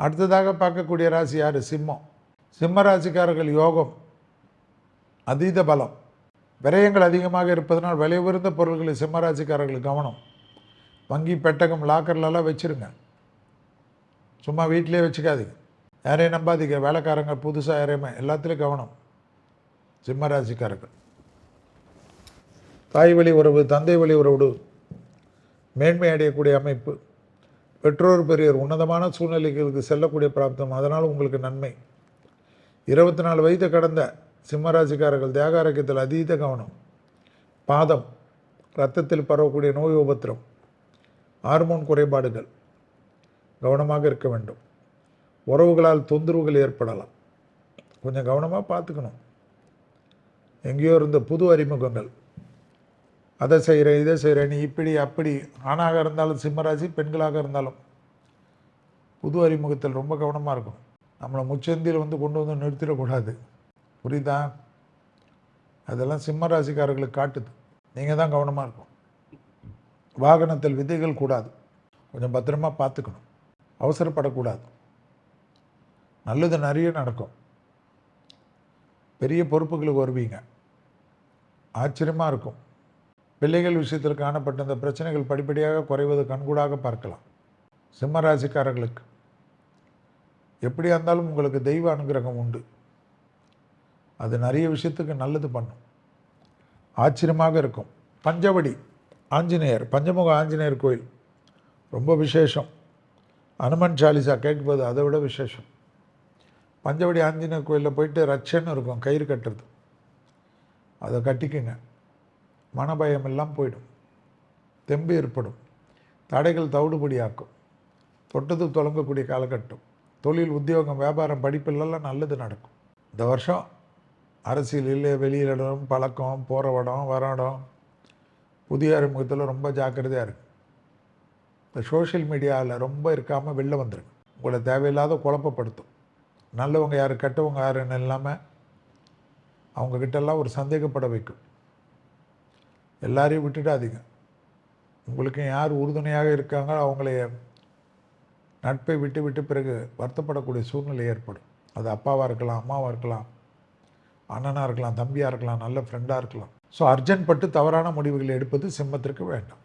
அடுத்ததாக பார்க்கக்கூடிய ராசி யார்? சிம்மம். சிம்ம ராசிக்காரர்கள் யோகம், அதீத பலம், விரயங்கள் அதிகமாக இருப்பதனால் விலை உயர்ந்த பொருள்களை சிம்ம ராசிக்காரர்கள் கவனம். வங்கி பெட்டகம் லாக்கர்லலாம் வச்சுருங்க, சும்மா வீட்டிலே வச்சுக்காதீங்க. யாரையும் நம்பாதீங்க, வேலைக்காரங்க புதுசாக யாரையுமே, எல்லாத்துலேயும் கவனம். சிம்ம ராசிக்காரர்கள் தாய் வழி உறவு, தந்தை வழி உறவு மேன்மை அடையக்கூடிய அமைப்பு, பெற்றோர் பெரியோர் உன்னதமான சூழ்நிலைகளுக்கு செல்லக்கூடிய பிராப்தம், அதனால் உங்களுக்கு நன்மை. 24 வயது கடந்த சிம்மராசிக்காரர்கள் தேக ஆரோக்கியத்தில் அதீத கவனம். பாதம், இரத்தத்தில் பரவக்கூடிய நோய் உபத்திரம், ஹார்மோன் குறைபாடுகள், கவனமாக இருக்க வேண்டும். உறவுகளால் தொந்தரவுகள் ஏற்படலாம், கொஞ்சம் கவனமாக பார்த்துக்கணும். எங்கேயோ இருந்த புது அறிமுகங்கள், அதை செய்கிறேன் இதை செய்கிறேன் நீ இப்படி அப்படி, ஆணாக இருந்தாலும் சிம்மராசி, பெண்களாக இருந்தாலும் புது அறிமுகத்தில் ரொம்ப கவனமாக இருக்கும். நம்மளை முச்சந்தியில் கொண்டு வந்து நிறுத்திடக்கூடாது, புரியுதா? அதெல்லாம் சிம்மராசிக்காரர்களுக்கு காட்டுது. நீங்கள் தான் கவனமாக இருக்கும். வாகனத்தில் விதைகள் கூடாது, கொஞ்சம் பத்திரமா பார்த்துக்கணும், அவசரப்படக்கூடாது. நல்லது நிறைய நடக்கும், பெரிய பொறுப்புகளுக்கு வருவீங்க, ஆச்சரியமாக இருக்கும். பிள்ளைகள் விஷயத்தில் காணப்பட்ட இந்த பிரச்சனைகள் படிப்படியாக குறைவது கண்கூடாக பார்க்கலாம். சிம்ம ராசிக்காரர்களுக்கு எப்படியா இருந்தாலும் உங்களுக்கு தெய்வ அனுகிரகம் உண்டு, அது நிறைய விஷயத்துக்கு நல்லது பண்ணும், ஆச்சரியமாக இருக்கும். பஞ்சவடி ஆஞ்சநேயர், பஞ்சமுக ஆஞ்சநேயர் கோயில் ரொம்ப விசேஷம். அனுமன் சாலிசா கேட்கும்போது அதை விட விசேஷம். பஞ்சவடி ஆஞ்சநேயர் கோயிலில் போயிட்டு ரட்சன்னு இருக்கும், கயிறு கட்டுறது, அதை கட்டிக்குங்க. மனபயம் எல்லாம் போயிடும், தெம்பு ஏற்படும், தடைகள் தவிடுபடியாக்கும், தொட்டது தொடங்கக்கூடிய காலகட்டம். தொழில், உத்தியோகம், வியாபாரம், படிப்பிலெல்லாம் நல்லது நடக்கும். இந்த வருஷம் அரசியலில், வெளியிடம், பழக்கம், போகிற இடம், வர இடம், புதிய அறிமுகத்தில் ரொம்ப ஜாக்கிரதையாக இருக்குது. இந்த சோஷியல் மீடியாவில் ரொம்ப இருக்காமல் வெளில வந்துடுங்க, உங்களை தேவையில்லாத குழப்பப்படுத்தும். நல்லவங்க யார், கெட்டவங்க யாருன்னு இல்லாமல் அவங்கக்கிட்டெல்லாம் ஒரு சந்தேகப்பட வைக்கும். எல்லாரையும் விட்டுடாதீங்க. உங்களுக்கு யார் உறுதுணையாக இருக்காங்க அவங்களைய நட்பை விட்டு விட்டு பிறகு வருத்தப்படக்கூடிய சூழ்நிலை ஏற்படும். அது அப்பாவாக இருக்கலாம், அம்மாவாக இருக்கலாம், அண்ணனாக இருக்கலாம், தம்பியாக இருக்கலாம், நல்ல ஃப்ரெண்டாக இருக்கலாம். ஸோ அர்ஜென்ட் பட்டு தவறான முடிவுகளை எடுப்பது சிம்மத்திற்கு வேண்டாம்.